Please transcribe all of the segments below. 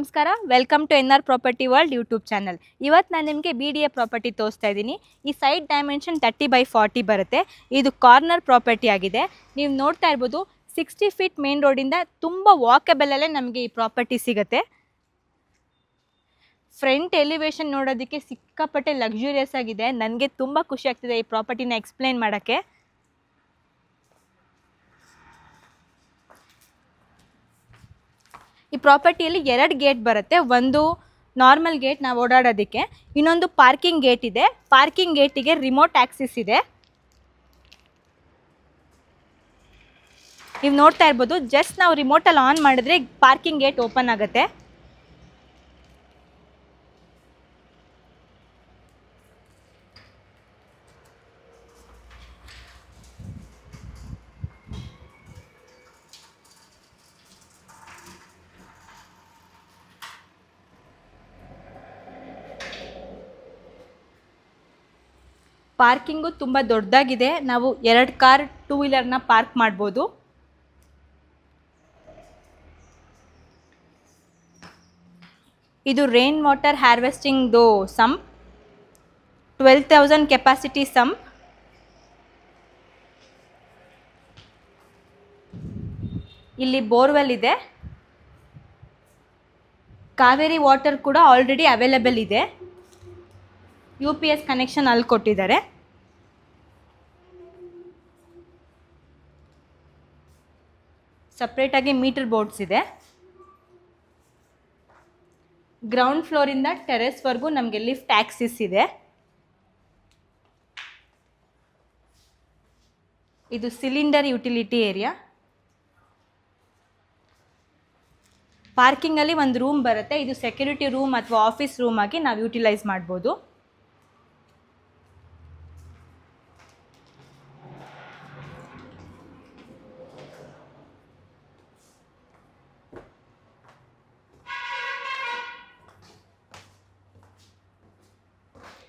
ನಮಸ್ಕಾರ, welcome to N R property world YouTube channel. ಇವತ್ತು ನಾನು ನಿಮಗೆ BDA ಪ್ರಾಪರ್ಟಿ ತೋರಿಸ್ತಾ ಇದ್ದೀನಿ. ಈ ಸೈಟ್ ಡೈಮೆನ್ಷನ್ 30/40 ಬರುತ್ತೆ. ಇದು ಕಾರ್ನರ್ ಪ್ರಾಪರ್ಟಿ ಆಗಿದೆ. ನೀವು ನೋಡ್ತಾ ಇರ್ಬೋದು 60 ಫೀಟ್ ಮೇನ್ ರೋಡಿಂದ ತುಂಬ ವಾಕಬಲಲ್ಲೇ ನಮಗೆ ಈ ಪ್ರಾಪರ್ಟಿ ಸಿಗುತ್ತೆ. ಫ್ರಂಟ್ ಎಲಿವೇಶನ್ ನೋಡೋದಕ್ಕೆ ಸಿಕ್ಕಾಪಟ್ಟೆ ಲಕ್ಸುರಿಯಸ್ ಆಗಿದೆ. ನನಗೆ ತುಂಬ ಖುಷಿ ಆಗ್ತಿದೆ ಈ ಪ್ರಾಪರ್ಟಿನ ಎಕ್ಸ್ಪ್ಲೇನ್ ಮಾಡೋಕ್ಕೆ. ಈ ಪ್ರಾಪರ್ಟಿಯಲ್ಲಿ 2 ಗೇಟ್ ಬರುತ್ತೆ. ಒಂದು ನಾರ್ಮಲ್ ಗೇಟ್ ನಾವು ಓಡಾಡೋದಕ್ಕೆ, ಇನ್ನೊಂದು ಪಾರ್ಕಿಂಗ್ ಗೇಟ್ ಇದೆ. ಪಾರ್ಕಿಂಗ್ ಗೇಟಿಗೆ ರಿಮೋಟ್ ಆಕ್ಸಿಸ್ ಇದೆ. ನೀವು ನೋಡ್ತಾ ಇರ್ಬೋದು, ಜಸ್ಟ್ ನಾವು ರಿಮೋಟಲ್ಲಿ ಆನ್ ಮಾಡಿದ್ರೆ ಪಾರ್ಕಿಂಗ್ ಗೇಟ್ ಓಪನ್ ಆಗುತ್ತೆ. ಪಾರ್ಕಿಂಗು ತುಂಬ ದೊಡ್ಡದಾಗಿದೆ. ನಾವು 2 ಕಾರ್ 2 ವೀಲರ್ನ ಪಾರ್ಕ್ ಮಾಡ್ಬೋದು. ಇದು ರೈನ್ ವಾಟರ್ ಹಾರ್ವೆಸ್ಟಿಂಗ್ದು ಸಂಪ್, 12,000 ಕೆಪಾಸಿಟಿ ಸಂಪ್. ಇಲ್ಲಿ ಬೋರ್ವೆಲ್ ಇದೆ. ಕಾವೇರಿ ವಾಟರ್ ಕೂಡ ಆಲ್ರೆಡಿ ಅವೈಲೇಬಲ್ ಇದೆ. UPS ಕನೆಕ್ಷನ್ ಅಲ್ಲಿ ಕೊಟ್ಟಿದ್ದಾರೆ. ಸಪ್ರೇಟಾಗಿ ಮೀಟರ್ ಬೋರ್ಡ್ಸ್ ಇದೆ. ಗ್ರೌಂಡ್ ಫ್ಲೋರಿಂದ ಟೆರೆಸ್ವರೆಗೂ ನಮಗೆ ಲಿಫ್ಟ್ ಆಕ್ಸಿಸ್ ಇದೆ. ಇದು ಸಿಲಿಂಡರ್ ಯುಟಿಲಿಟಿ ಏರಿಯಾ. ಪಾರ್ಕಿಂಗಲ್ಲಿ ಒಂದು ರೂಮ್ ಬರುತ್ತೆ. ಇದು ಸೆಕ್ಯೂರಿಟಿ ರೂಮ್ ಅಥವಾ ಆಫೀಸ್ ರೂಮ್ ಆಗಿ ನಾವು ಯೂಟಿಲೈಸ್ ಮಾಡ್ಬೋದು.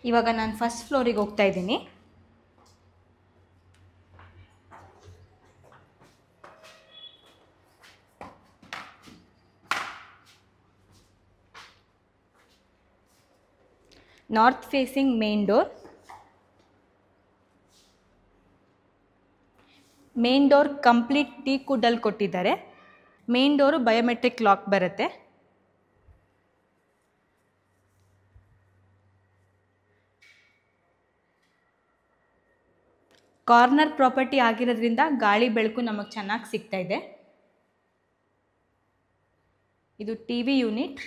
ಇವಾಗ ನಾನು ಫಸ್ಟ್ ಫ್ಲೋರಿಗೆ ಹೋಗ್ತಾ ಇದ್ದೀನಿ. North facing main door. Main door complete teak ವುಡ್ಡಲ್ಲಿ ಕೊಟ್ಟಿದ್ದಾರೆ. ಮೇನ್ ಡೋರು ಬಯೋಮೆಟ್ರಿಕ್ ಲಾಕ್ ಬರುತ್ತೆ. ಕಾರ್ನರ್ ಪ್ರಾಪರ್ಟಿ ಆಗಿರೋದ್ರಿಂದ ಗಾಳಿ ಬೆಳಕು ನಮಗೆ ಚೆನ್ನಾಗಿ ಸಿಗ್ತಾ ಇದೆ. ಇದು TV ಯೂನಿಟ್.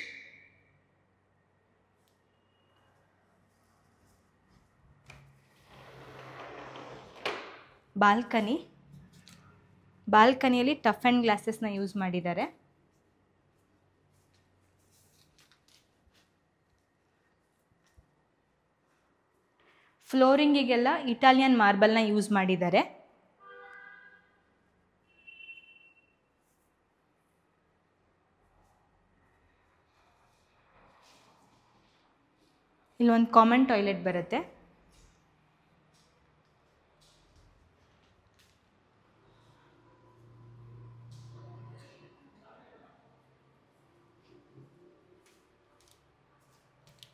ಬಾಲ್ಕನಿಯಲ್ಲಿ ಟಫ್ ಆ್ಯಂಡ್ ಗ್ಲಾಸಸ್ನ ಯೂಸ್ ಮಾಡಿದ್ದಾರೆ. ಫ್ಲೋರಿಂಗಿಗೆಲ್ಲ ಇಟಾಲಿಯನ್ ಮಾರ್ಬಲ್ನ ಯೂಸ್ ಮಾಡಿದ್ದಾರೆ. ಇಲ್ಲೊಂದು ಕಾಮನ್ ಟಾಯ್ಲೆಟ್ ಬರುತ್ತೆ.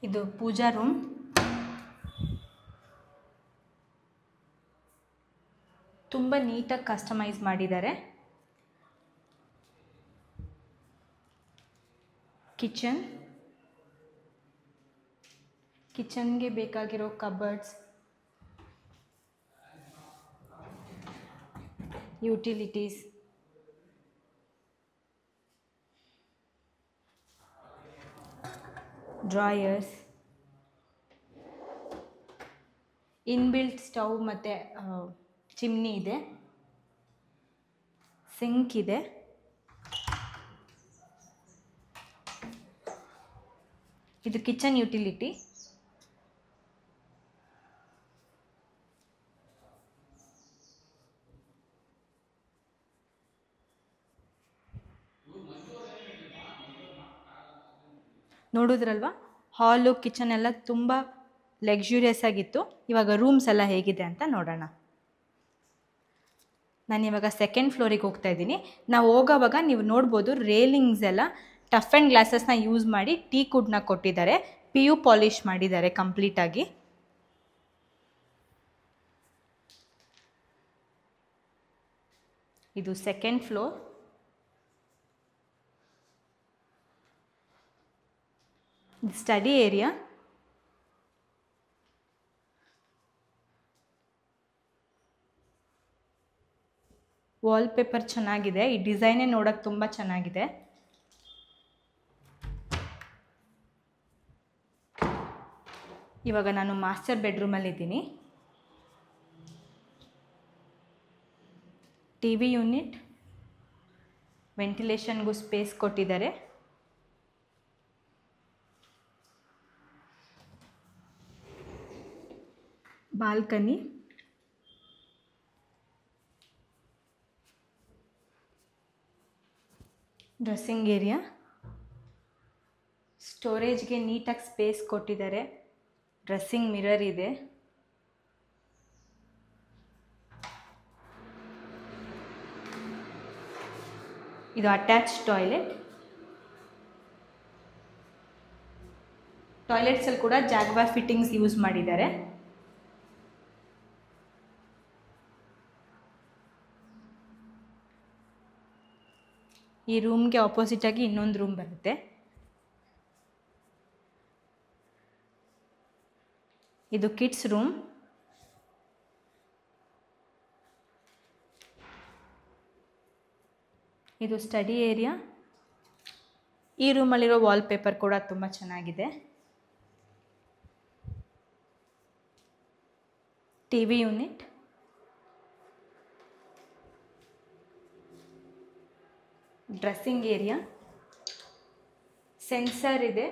ಇದು ಪೂಜಾ ರೂಮ್. ತುಂಬ ನೀಟಾಗಿ ಕಸ್ಟಮೈಸ್ ಮಾಡಿದ್ದಾರೆ. ಕಿಚನ್ಗೆ ಬೇಕಾಗಿರೋ cupboards, utilities, drawers, inbuilt stove ಮತ್ತು ಚಿಮ್ನಿ ಇದೆ. ಸಿಂಕ್ ಇದೆ. ಇದು ಕಿಚನ್ ಯುಟಿಲಿಟಿ. ನೋಡಿದ್ರಲ್ವಾ, ಹಾಲು ಕಿಚನ್ ಎಲ್ಲ ತುಂಬ ಲಕ್ಸುರಿಯಸ್ ಆಗಿತ್ತು. ಇವಾಗ ರೂಮ್ಸ್ ಎಲ್ಲ ಹೇಗಿದೆ ಅಂತ ನೋಡೋಣ. ನಾನು ಇವಾಗ ಸೆಕೆಂಡ್ ಫ್ಲೋರಿಗೆ ಹೋಗ್ತಾ ಇದ್ದೀನಿ. ನಾವು ಹೋಗೋವಾಗ ನೀವು ನೋಡ್ಬೋದು ರೇಲಿಂಗ್ಸ್ ಎಲ್ಲ ಟಫ್ ಆ್ಯಂಡ್ ಗ್ಲಾಸಸ್ನ ಯೂಸ್ ಮಾಡಿ ಟೀ ಕುಡ್ನ ಕೊಟ್ಟಿದ್ದಾರೆ. PU ಪಾಲಿಷ್ ಮಾಡಿದ್ದಾರೆ ಕಂಪ್ಲೀಟಾಗಿ. ಇದು second floor. Study area. Wallpaper ಚೆನ್ನಾಗಿದೆ. ಈ ಡಿಸೈನೇ ನೋಡೋಕ್ಕೆ ತುಂಬ ಚೆನ್ನಾಗಿದೆ. ಇವಾಗ ನಾನು ಮಾಸ್ಟರ್ ಬೆಡ್ರೂಮಲ್ಲಿದ್ದೀನಿ. TV ಯೂನಿಟ್, ವೆಂಟಿಲೇಷನ್ಗೂ ಸ್ಪೇಸ್ ಕೊಟ್ಟಿದ್ದಾರೆ. ಬಾಲ್ಕನಿ, ಡ್ರೆಸ್ಸಿಂಗ್ ಏರಿಯಾ, ಸ್ಟೋರೇಜ್ಗೆ ನೀಟಾಗಿ ಸ್ಪೇಸ್ ಕೊಟ್ಟಿದ್ದಾರೆ. ಡ್ರೆಸ್ಸಿಂಗ್ ಮಿರರ್ ಇದೆ. ಇದು ಅಟ್ಯಾಚ್ ಟಾಯ್ಲೆಟ್. ಟಾಯ್ಲೆಟ್ಸಲ್ಲಿ ಕೂಡ ಜಾಗ್ವಾರ್ ಫಿಟ್ಟಿಂಗ್ಸ್ ಯೂಸ್ ಮಾಡಿದ್ದಾರೆ. ಈ ರೂಮ್ಗೆ ಆಪೋಸಿಟಾಗಿ ಇನ್ನೊಂದು ರೂಮ್ ಬರುತ್ತೆ. ಇದು ಕಿಡ್ಸ್ ರೂಮ್. ಇದು ಸ್ಟಡಿ ಏರಿಯಾ. ಈ ರೂಮಲ್ಲಿರೋ ವಾಲ್ಪೇಪರ್ ಕೂಡ ತುಂಬ ಚೆನ್ನಾಗಿದೆ. TV unit, dressing area, sensor ಇದೆ.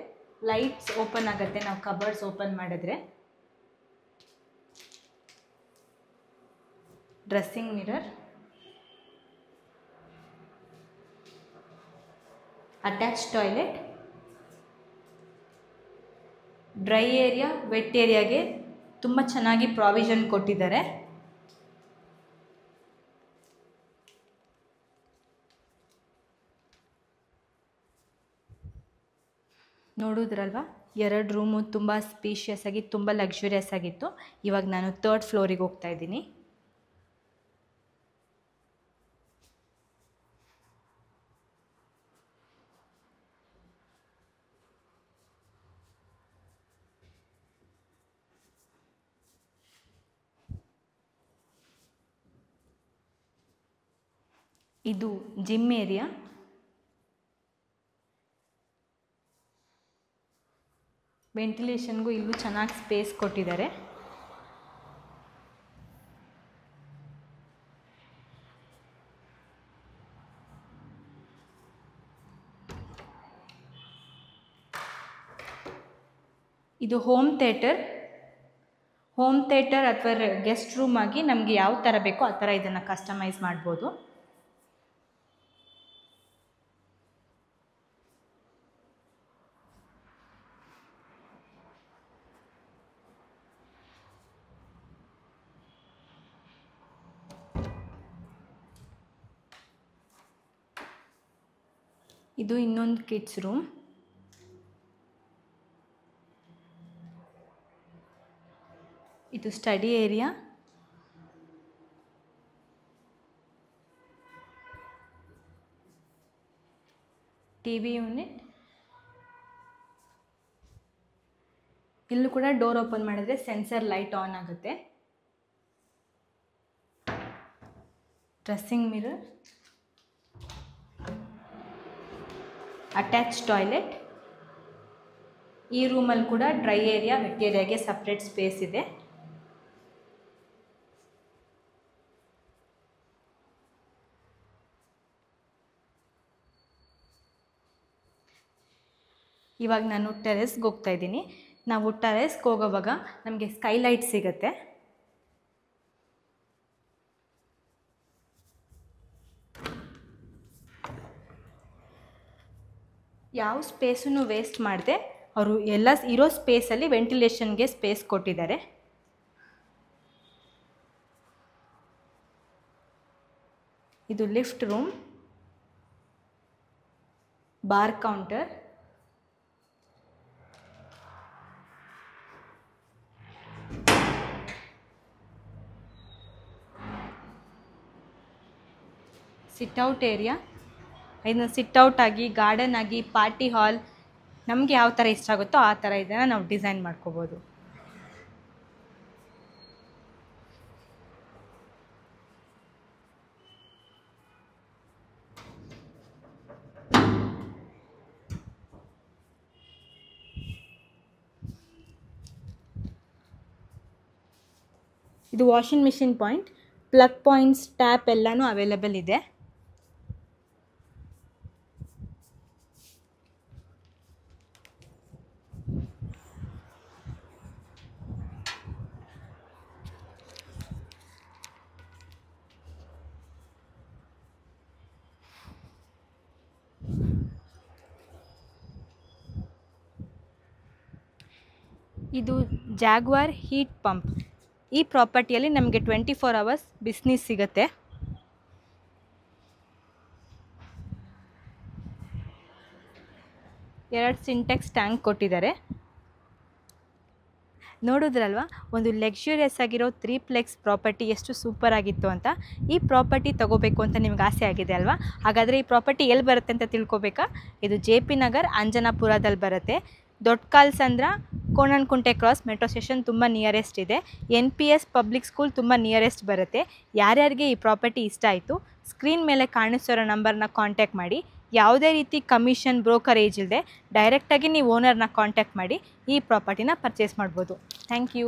ಲೈಟ್ಸ್ ಓಪನ್ ಆಗುತ್ತೆ ನಾವು ಕಬರ್ಡ್ಸ್ ಓಪನ್ ಮಾಡಿದ್ರೆ. Dressing mirror, attach toilet, dry area, wet ಏರಿಯಾಗೆ ತುಂಬ ಚೆನ್ನಾಗಿ ಪ್ರಾವಿಷನ್ ಕೊಟ್ಟಿದ್ದಾರೆ. ನೋಡಿದ್ರಲ್ವಾ, 2 ರೂಮು ತುಂಬ ಸ್ಪೇಷಿಯಸ್ ಆಗಿ ತುಂಬ ಲಕ್ಸುರಿಯಸ್ ಆಗಿತ್ತು. ಇವಾಗ ನಾನು 3rd ಫ್ಲೋರಿಗೆ ಹೋಗ್ತಾ ಇದ್ದೀನಿ. ಇದು ಜಿಮ್ ಏರಿಯಾ. ವೆಂಟಿಲೇಷನ್ಗೂ ಇಲ್ಲೂ ಚೆನ್ನಾಗಿ ಸ್ಪೇಸ್ ಕೊಟ್ಟಿದ್ದಾರೆ. ಇದು ಹೋಮ್ ಥಿಯೇಟರ್. ಹೋಮ್ ಥಿಯೇಟರ್ ಅಥವಾ ಗೆಸ್ಟ್ ರೂಮ್ ಆಗಿ ನಮಗೆ ಯಾವ ಥರ ಬೇಕೋ ಆ ಥರ ಇದನ್ನು ಕಸ್ಟಮೈಸ್ ಮಾಡ್ಬೋದು. ಇದು ಇನ್ನೊಂದು ಕಿಡ್ಸ್ ರೂಮ್. ಇದು ಸ್ಟಡಿ ಏರಿಯಾ. TV unit. ಇಲ್ಲೂ ಕೂಡ ಡೋರ್ ಓಪನ್ ಮಾಡಿದ್ರೆ ಸೆನ್ಸರ್ ಲೈಟ್ ಆನ್ ಆಗುತ್ತೆ. Dressing mirror, attach toilet. ಈ ರೂಮಲ್ಲಿ ಕೂಡ ಡ್ರೈ ಏರಿಯಾ, ವೆಟ್ ಏರಿಯಾಗೆ ಸಪ್ರೇಟ್ ಸ್ಪೇಸ್ ಇದೆ. ಇವಾಗ ನಾನು ಟೆರೆಸ್ಗೆ ಹೋಗ್ತಾ ಇದ್ದೀನಿ. ನಾವು ಟೆರೆಸ್ಗೆ ಹೋಗೋವಾಗ ನಮಗೆ ಸ್ಕೈಲೈಟ್ ಸಿಗುತ್ತೆ. ಯಾವ ಸ್ಪೇಸನ್ನು ವೇಸ್ಟ್ ಮಾಡದೆ ಅವರು ಎಲ್ಲ ಇರೋ ಸ್ಪೇಸಲ್ಲಿ ವೆಂಟಿಲೇಷನ್ಗೆ ಸ್ಪೇಸ್ ಕೊಟ್ಟಿದ್ದಾರೆ. ಇದು lift room. Bar counter, sit-out area. ಇದನ್ನು ಸಿಟ್ಔಟ್ ಆಗಿ, ಗಾರ್ಡನ್ ಆಗಿ, ಪಾರ್ಟಿ ಹಾಲ್, ನಮಗೆ ಯಾವ ಥರ ಇಷ್ಟ ಆಗುತ್ತೋ ಆ ಥರ ಇದನ್ನು ನಾವು ಡಿಸೈನ್ ಮಾಡ್ಕೋಬೋದು. ಇದು washing machine point, plug points, tap ಎಲ್ಲನೂ ಅವೈಲೇಬಲ್ ಇದೆ. ಇದು ಜಾಗ್ವಾರ್ ಹೀಟ್ ಪಂಪ್. ಈ ಪ್ರಾಪರ್ಟಿಯಲ್ಲಿ ನಮಗೆ 24 hours ಬಿಸ್ನೆಸ್ ಸಿಗುತ್ತೆ. ಎರಡು ಸಿಂಟೆಕ್ಸ್ ಟ್ಯಾಂಕ್ ಕೊಟ್ಟಿದ್ದಾರೆ. ನೋಡಿದ್ರಲ್ವ ಒಂದು ಲಕ್ಸುರಿಯಸ್ ಆಗಿರೋ 3 ಪ್ರಾಪರ್ಟಿ ಎಷ್ಟು ಸೂಪರ್ ಆಗಿತ್ತು ಅಂತ. ಈ ಪ್ರಾಪರ್ಟಿ ತೊಗೋಬೇಕು ಅಂತ ನಿಮ್ಗೆ ಆಸೆ ಆಗಿದೆ ಅಲ್ವಾ? ಹಾಗಾದರೆ ಈ ಪ್ರಾಪರ್ಟಿ ಎಲ್ಲಿ ಬರುತ್ತೆ ಅಂತ ತಿಳ್ಕೊಬೇಕಾ? ಇದು JP ನಗರ್ ಅಂಜನಾಪುರದಲ್ಲಿ ಬರುತ್ತೆ. ದೊಡ್ಡ ಕಾಲ್ಸಂದ್ರ ಕೋಣನಕುಂಟೆ ಕ್ರಾಸ್ ಮೆಟ್ರೋ ಸ್ಟೇಷನ್ ತುಂಬ ನಿಯರೆಸ್ಟ್ ಇದೆ. NPS ಪಬ್ಲಿಕ್ ಸ್ಕೂಲ್ ತುಂಬ ನಿಯರೆಸ್ಟ್ ಬರುತ್ತೆ. ಯಾರ್ಯಾರಿಗೆ ಈ ಪ್ರಾಪರ್ಟಿ ಇಷ್ಟ ಆಯಿತು, ಸ್ಕ್ರೀನ್ ಮೇಲೆ ಕಾಣಿಸೋರೋ ನಂಬರ್ನ ಕಾಂಟ್ಯಾಕ್ಟ್ ಮಾಡಿ. ಯಾವುದೇ ರೀತಿ ಕಮಿಷನ್, ಬ್ರೋಕರೇಜ್ ಇಲ್ಲದೆ ಡೈರೆಕ್ಟಾಗಿ ನೀವು ಓನರ್ನ ಕಾಂಟ್ಯಾಕ್ಟ್ ಮಾಡಿ ಈ ಪ್ರಾಪರ್ಟಿನ ಪರ್ಚೇಸ್ ಮಾಡ್ಬೋದು. Thank you.